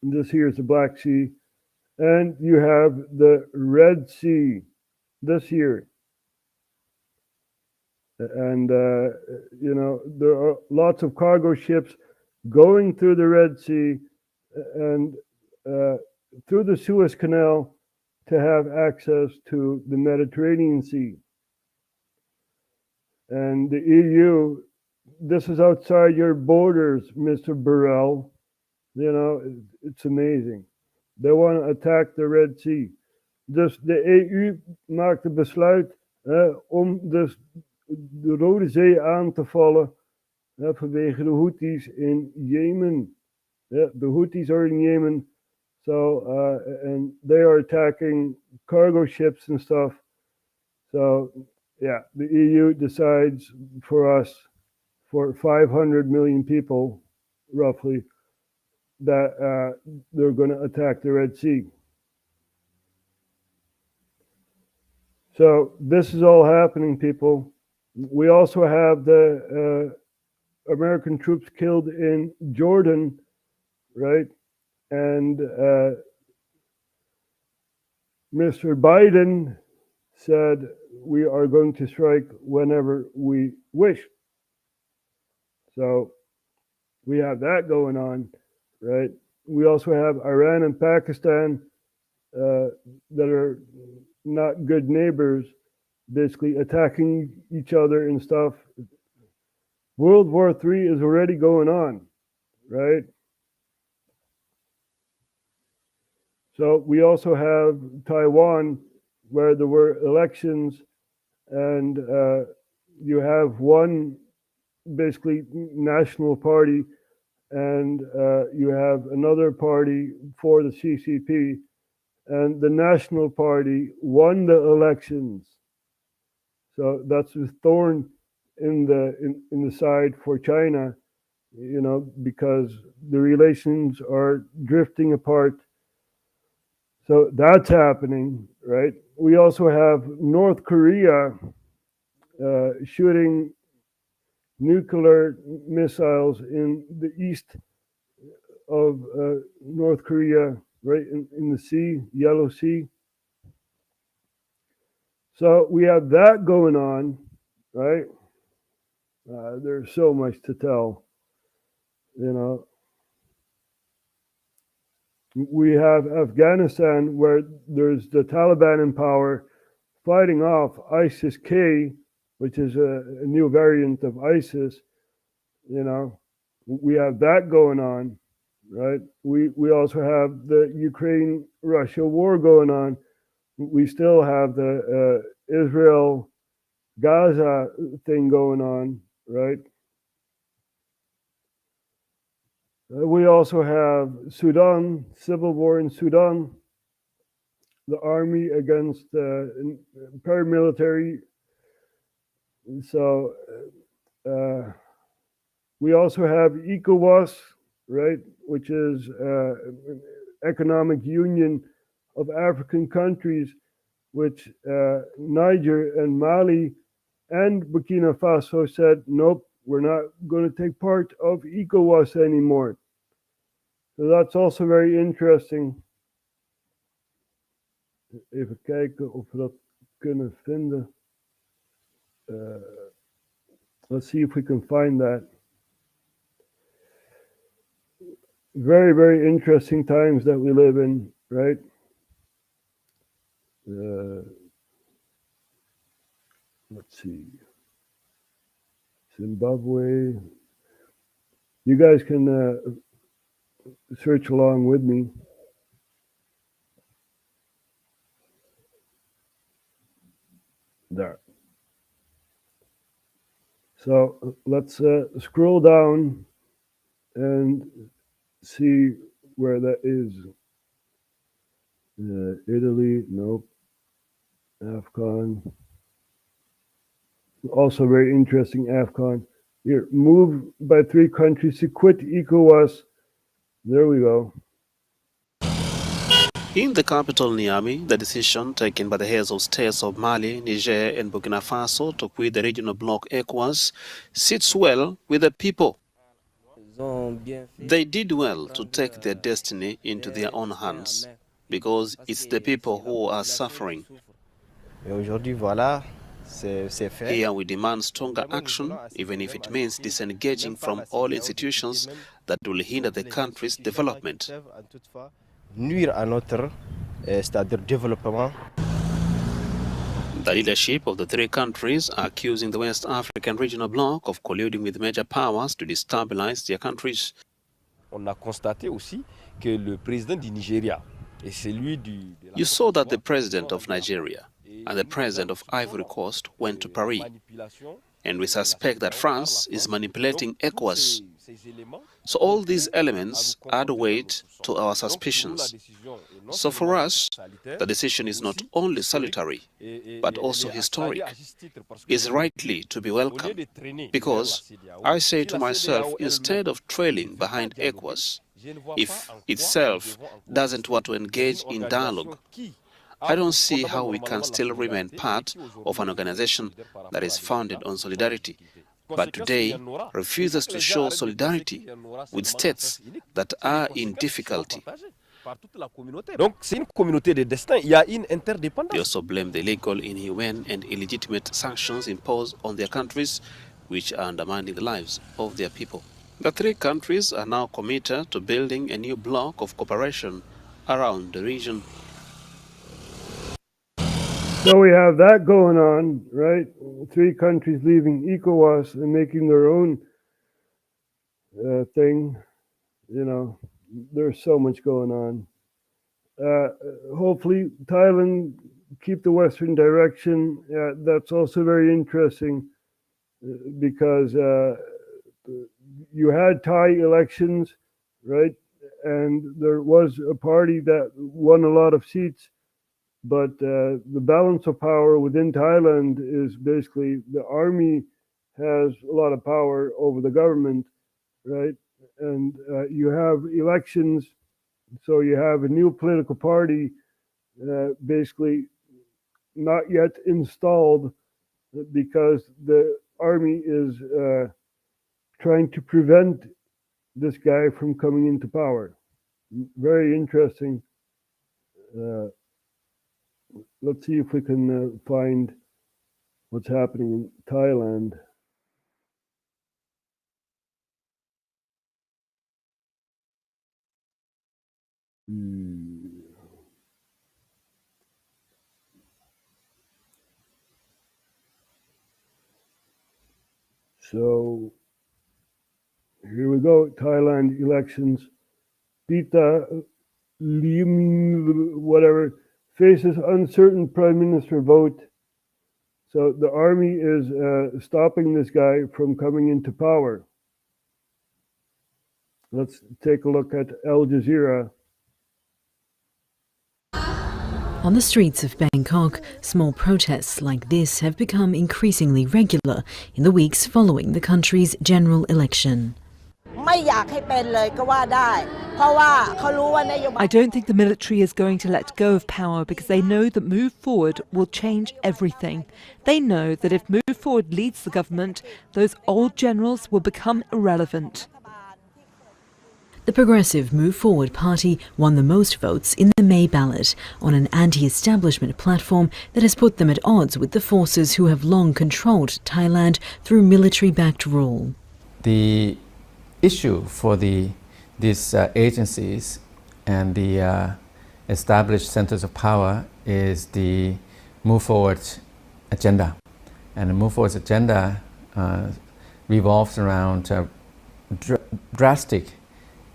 This here is the Black Sea. And you have the Red Sea, this here. And, you know, there are lots of cargo ships going through the Red Sea and through the Suez Canal to have access to the Mediterranean Sea. And the EU, this is outside your borders, Mr. Burrell. You know, it's amazing. They want to attack the Red Sea. Dus de EU maakt het besluit om dus de Rode Zee aan te vallen vanwege de Houthis in Yemen. The Houthis are in Yemen, so and they are attacking cargo ships and stuff. So yeah, the EU decides for us, for 500 million people, roughly, that they're going to attack the Red Sea. So this is all happening, people. We also have the American troops killed in Jordan, right? And Mr. Biden said we are going to strike whenever we wish. So we have that going on, right? We also have Iran and Pakistan that are not good neighbors, basically attacking each other and stuff. World War III is already going on, right? So we also have Taiwan, where there were elections, and you have one basically national party, and you have another party for the CCP, and the National Party won the elections. So that's a thorn in the side for China, you know, because the relations are drifting apart. So that's happening, right? We also have North Korea shooting nuclear missiles in the east of North Korea, right in the sea, Yellow Sea. So we have that going on, right? There's so much to tell, you know. We have Afghanistan, where there's the Taliban in power fighting off ISIS-K, which is a new variant of ISIS. You know, we have that going on, right? We also have the Ukraine-Russia war going on. We still have the Israel-Gaza thing going on, right? We also have Sudan, civil war in Sudan, the army against paramilitary. So we also have ECOWAS, right, which is economic union of African countries, which Niger and Mali and Burkina Faso said, nope, we're not going to take part of ECOWAS anymore. So that's also very interesting. Even kijken of we dat kunnen vinden. Let's see if we can find that. Very, very interesting times that we live in, right? Let's see. Zimbabwe. You guys can search along with me. There. So let's scroll down and see where that is. Italy, nope. Afghan. Also very interesting, Afghan. Here, move by 3 countries to quit ECOWAS. There we go. In the capital Niamey, the decision taken by the heads of states of Mali, Niger and Burkina Faso to quit the regional bloc ECOWAS sits well with the people. They did well to take their destiny into their own hands, because it's the people who are suffering. Here we demand stronger action, even if it means disengaging from all institutions that will hinder the country's development. The leadership of the 3 countries are accusing the West African regional bloc of colluding with major powers to destabilize their countries. You saw that the president of Nigeria and the president of Ivory Coast went to Paris, and we suspect that France is manipulating ECOWAS. So all these elements add weight to our suspicions. So for us, the decision is not only salutary, but also historic. It's rightly to be welcome, because I say to myself, instead of trailing behind ECOWAS, if itself doesn't want to engage in dialogue, I don't see how we can still remain part of an organization that is founded on solidarity, but today refuses to show solidarity with states that are in difficulty. They also blame the illegal, inhumane and illegitimate sanctions imposed on their countries, which are undermining the lives of their people. The 3 countries are now committed to building a new bloc of cooperation around the region. So we have that going on, right? 3 countries leaving ECOWAS and making their own thing. You know, there's so much going on. Hopefully Thailand keep the Western direction. That's also very interesting because you had Thai elections, right? And there was a party that won a lot of seats. But the balance of power within Thailand is basically the army has a lot of power over the government, right? And you have elections, so you have a new political party basically not yet installed because the army is trying to prevent this guy from coming into power. Very interesting. Let's see if we can find what's happening in Thailand. So here we go, Thailand elections. Pita Lim, whatever, faces uncertain prime minister vote. So the army is stopping this guy from coming into power. Let's take a look at Al Jazeera. On the streets of Bangkok, small protests like this have become increasingly regular in the weeks following the country's general election. I don't think the military is going to let go of power because they know that Move Forward will change everything. They know that if Move Forward leads the government, those old generals will become irrelevant. The Progressive Move Forward party won the most votes in the May ballot on an anti-establishment platform that has put them at odds with the forces who have long controlled Thailand through military-backed rule. The issue for these agencies and the established centers of power is the Move Forward agenda. And the Move Forward agenda revolves around drastic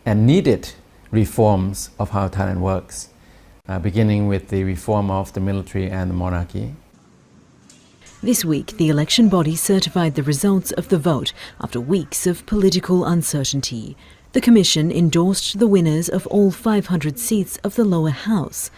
and needed reforms of how Thailand works, beginning with the reform of the military and the monarchy. This week, the election body certified the results of the vote after weeks of political uncertainty. The commission endorsed the winners of all 500 seats of the lower house.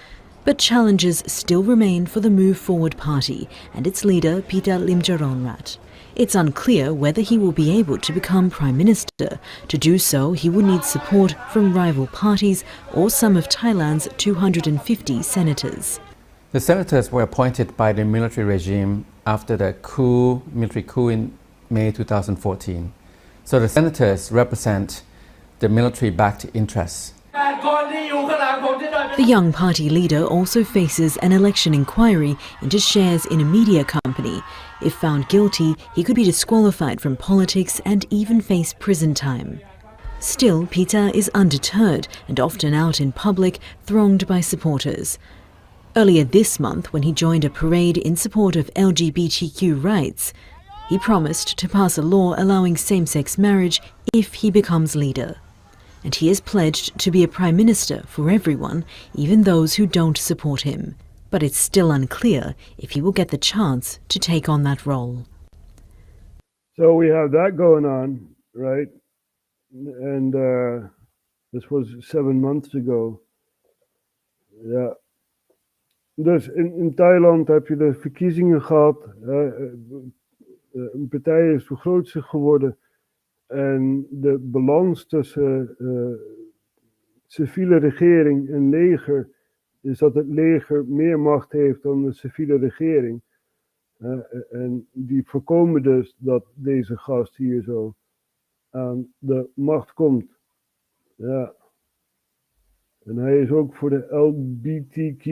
But challenges still remain for the Move Forward party and its leader, Pita Limjaroenrat. It's unclear whether he will be able to become Prime Minister. To do so, he will need support from rival parties or some of Thailand's 250 senators. The senators were appointed by the military regime after the military coup in May 2014. So the senators represent the military-backed interests. The young party leader also faces an election inquiry into shares in a media company. If found guilty, he could be disqualified from politics and even face prison time. Still, Pita is undeterred and often out in public, thronged by supporters. Earlier this month, when he joined a parade in support of LGBTQ rights, he promised to pass a law allowing same-sex marriage if he becomes leader. And he has pledged to be a prime minister for everyone, even those who don't support him. But it's still unclear if he will get the chance to take on that role. So we have that going on, right? And this was 7 months ago. Ja. Dus in Thailand heb je de verkiezingen gehad. Een partij is de grootste geworden. En de balans tussen civiele regering en leger is dat het leger meer macht heeft dan de civiele regering. En die voorkomen dus dat deze gast hier zo aan de macht komt. Ja. En hij is ook voor de LGBTQ.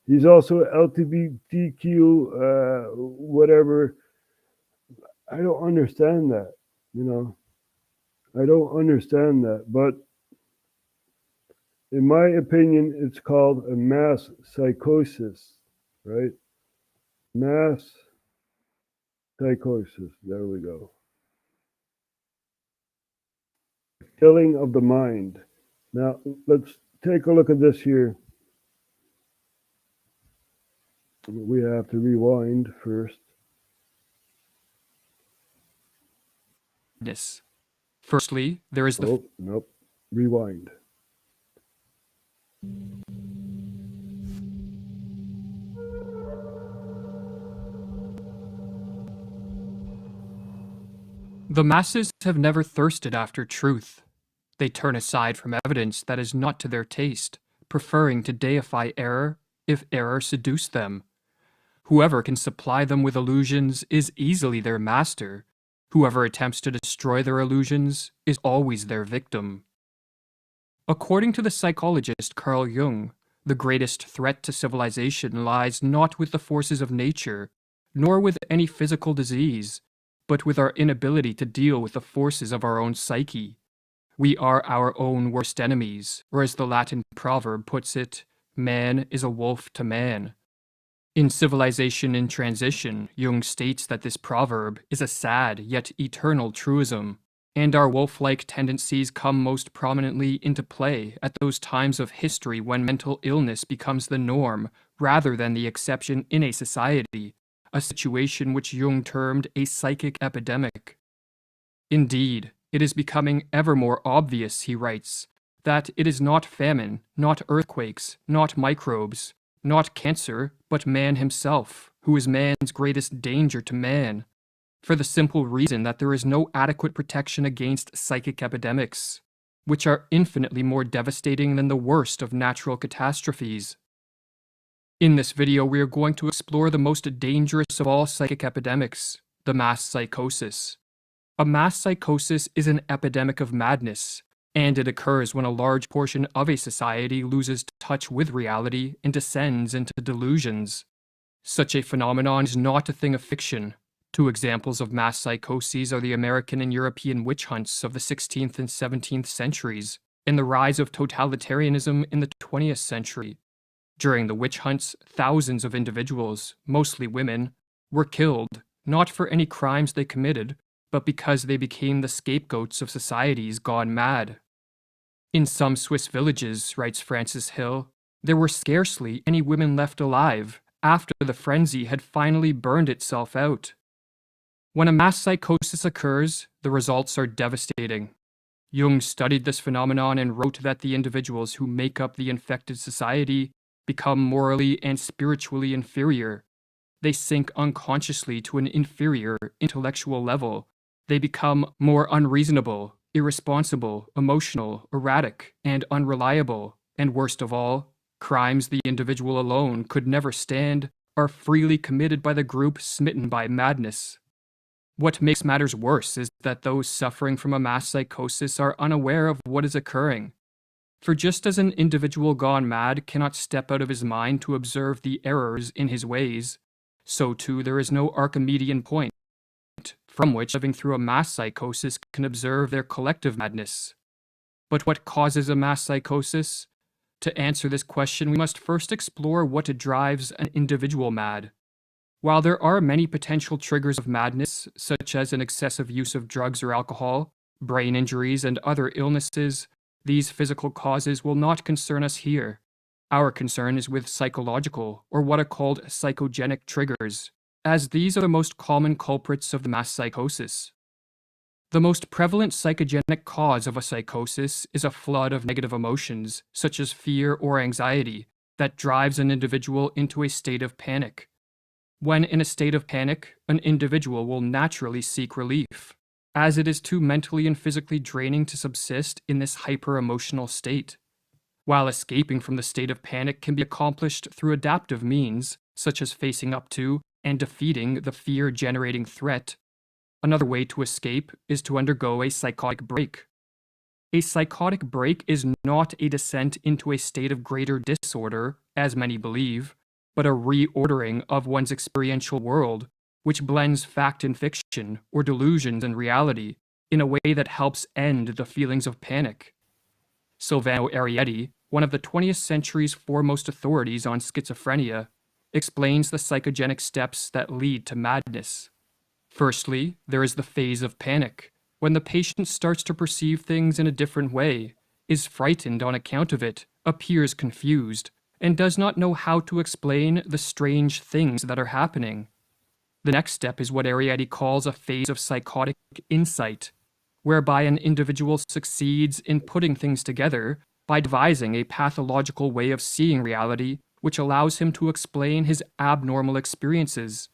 He's also LGBTQ, whatever. I don't understand that, you know. I don't understand that, but in my opinion, it's called a mass psychosis, right? Mass psychosis, there we go. Killing of the mind. Now, let's take a look at this here. We have to rewind first. Firstly, there is the... Oh, nope. Rewind. The masses have never thirsted after truth. They turn aside from evidence that is not to their taste, preferring to deify error if error seduced them. Whoever can supply them with illusions is easily their master. Whoever attempts to destroy their illusions is always their victim. According to the psychologist Carl Jung, the greatest threat to civilization lies not with the forces of nature, nor with any physical disease, but with our inability to deal with the forces of our own psyche. We are our own worst enemies, or as the Latin proverb puts it, man is a wolf to man. In Civilization in Transition, Jung states that this proverb is a sad yet eternal truism, and our wolf-like tendencies come most prominently into play at those times of history when mental illness becomes the norm rather than the exception in a society, a situation which Jung termed a psychic epidemic. Indeed, it is becoming ever more obvious, he writes, that it is not famine, not earthquakes, not microbes, not cancer, but man himself, who is man's greatest danger to man, for the simple reason that there is no adequate protection against psychic epidemics, which are infinitely more devastating than the worst of natural catastrophes. In this video, we are going to explore the most dangerous of all psychic epidemics, the mass psychosis. A mass psychosis is an epidemic of madness, and it occurs when a large portion of a society loses touch with reality and descends into delusions. Such a phenomenon is not a thing of fiction. Two examples of mass psychoses are the American and European witch hunts of the 16th and 17th centuries, and the rise of totalitarianism in the 20th century. During the witch hunts, thousands of individuals, mostly women, were killed, not for any crimes they committed, but because they became the scapegoats of societies gone mad. In some Swiss villages, writes Francis Hill, there were scarcely any women left alive after the frenzy had finally burned itself out. When a mass psychosis occurs, the results are devastating. Jung studied this phenomenon and wrote that the individuals who make up the infected society become morally and spiritually inferior. They sink unconsciously to an inferior intellectual level. They become more unreasonable, irresponsible, emotional, erratic, and unreliable, and worst of all, crimes the individual alone could never stand are freely committed by the group smitten by madness. What makes matters worse is that those suffering from a mass psychosis are unaware of what is occurring. For just as an individual gone mad cannot step out of his mind to observe the errors in his ways, so too there is no Archimedean point from which living through a mass psychosis can observe their collective madness. But what causes a mass psychosis? To answer this question, we must first explore what drives an individual mad. While there are many potential triggers of madness, such as an excessive use of drugs or alcohol, brain injuries, and other illnesses, these physical causes will not concern us here. Our concern is with psychological, or what are called psychogenic triggers, as these are the most common culprits of the mass psychosis. The most prevalent psychogenic cause of a psychosis is a flood of negative emotions, such as fear or anxiety, that drives an individual into a state of panic. When in a state of panic, an individual will naturally seek relief, as it is too mentally and physically draining to subsist in this hyper-emotional state. While escaping from the state of panic can be accomplished through adaptive means, such as facing up to and defeating the fear-generating threat, another way to escape is to undergo a psychotic break. A psychotic break is not a descent into a state of greater disorder, as many believe, but a reordering of one's experiential world, which blends fact and fiction, or delusions and reality, in a way that helps end the feelings of panic. Silvano Arrietty, one of the 20th century's foremost authorities on schizophrenia, explains the psychogenic steps that lead to madness. Firstly, there is the phase of panic, when the patient starts to perceive things in a different way, is frightened on account of it, appears confused, and does not know how to explain the strange things that are happening. The next step is what Arrietty calls a phase of psychotic insight, whereby an individual succeeds in putting things together by devising a pathological way of seeing reality which allows him to explain his abnormal experiences.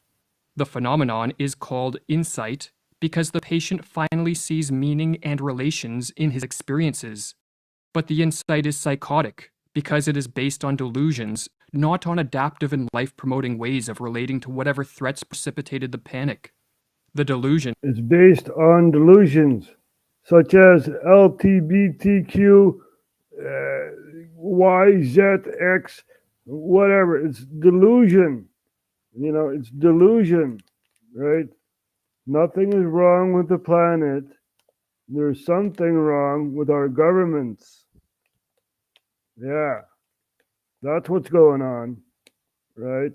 The phenomenon is called insight because the patient finally sees meaning and relations in his experiences. But the insight is psychotic because it is based on delusions, not on adaptive and life-promoting ways of relating to whatever threats precipitated the panic. The delusion is based on delusions, such as LGBTQ, Y, Z, X, whatever. It's delusion. It's delusion, right? Nothing is wrong with the planet. There's something wrong with our governments. Yeah, that's what's going on, right?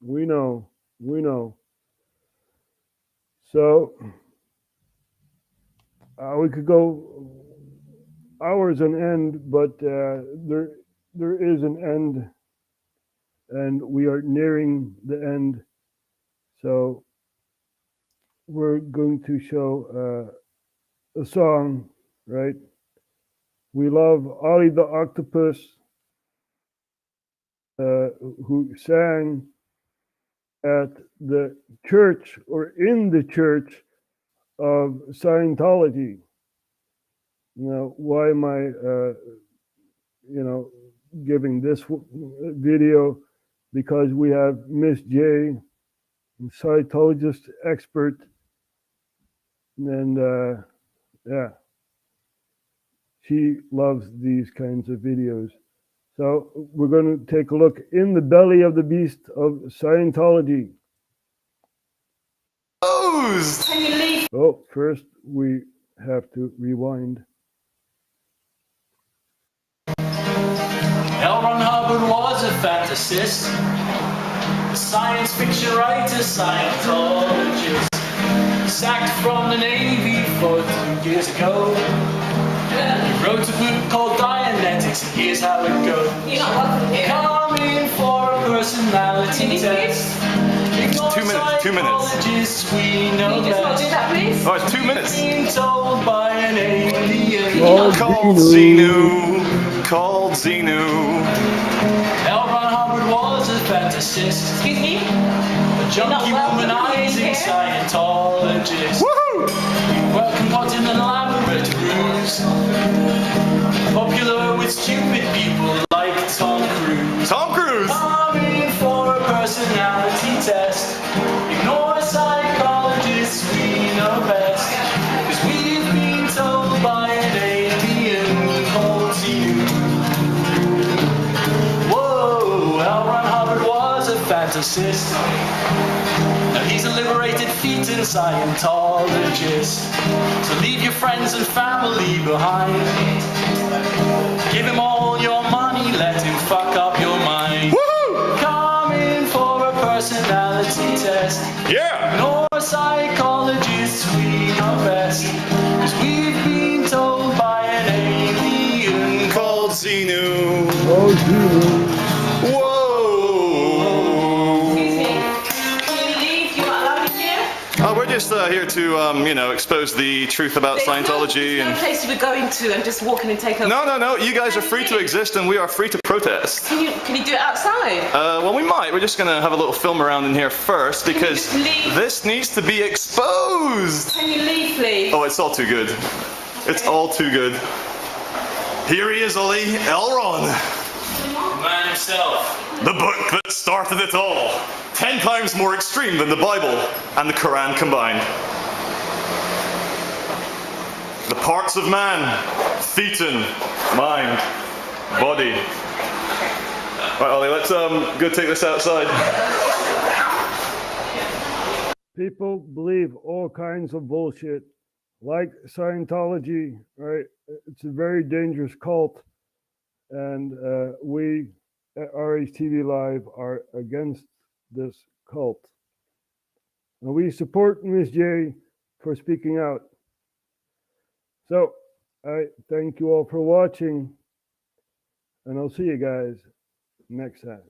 We know. So, We could go hours on end, but there is an end, and we are nearing the end. So we're going to show a song, right? We love Ali the Octopus, who sang at the church or in the church of Scientology. Now, why am I, giving this video? Because we have Miss J, Scientologist expert, and yeah, she loves these kinds of videos. So we're going to take a look in the belly of the beast of Scientology. Oh, first we have to rewind. L. Ron Hubbard was a fantasist, a science fiction writer, Scientologist, sacked from the Navy 42 years ago. He wrote a book called Dianetics, and here's how it goes. Come in for a personality test. 2 minutes. We know best. Oh, it's 2 minutes. Being told by an alien called Xenu. Called Xenu. L. Ron Hubbard was a fantasist. Excuse me? A junkie womanizing Scientologist. Woohoo! Well concocted in laboratories. Popular with stupid people like Tom Cruise. Tom Cruise! Coming for a personality test. Ignore psychologists, we know best. Cause we've been told by an alien called Xenu. Whoa, L. Ron Hubbard was a fantasist. Now he's a liberated fetus Scientologist. So leave your friends and family behind. Give him all your money, let him fuck up your mind. Woohoo! Come in for a personality test. Yeah! Ignore psychologists, we know best. Cause we've been told by an alien called Xenu. Oh, Xenu. Whoa! We're just here to, expose the truth about Scientology. There's no place you were going to and just walk in and take over. No. You guys are free to exist, and we are free to protest. Can you do it outside? Well, we might. We're just gonna have a little film around in here first because this needs to be exposed. Can you leave, please? Oh, it's all too good. It's all too good. Here he is, Ollie. L. Ron. The man himself. The book that started it all. 10 times more extreme than the Bible and the Quran combined. The parts of man: thetan, mind, body. Right, Ollie, let's go take this outside. People believe all kinds of bullshit, like Scientology, right? It's a very dangerous cult, and we at RHTVLive are against this cult. And we support Ms. J for speaking out. So I thank you all for watching, and I'll see you guys next time.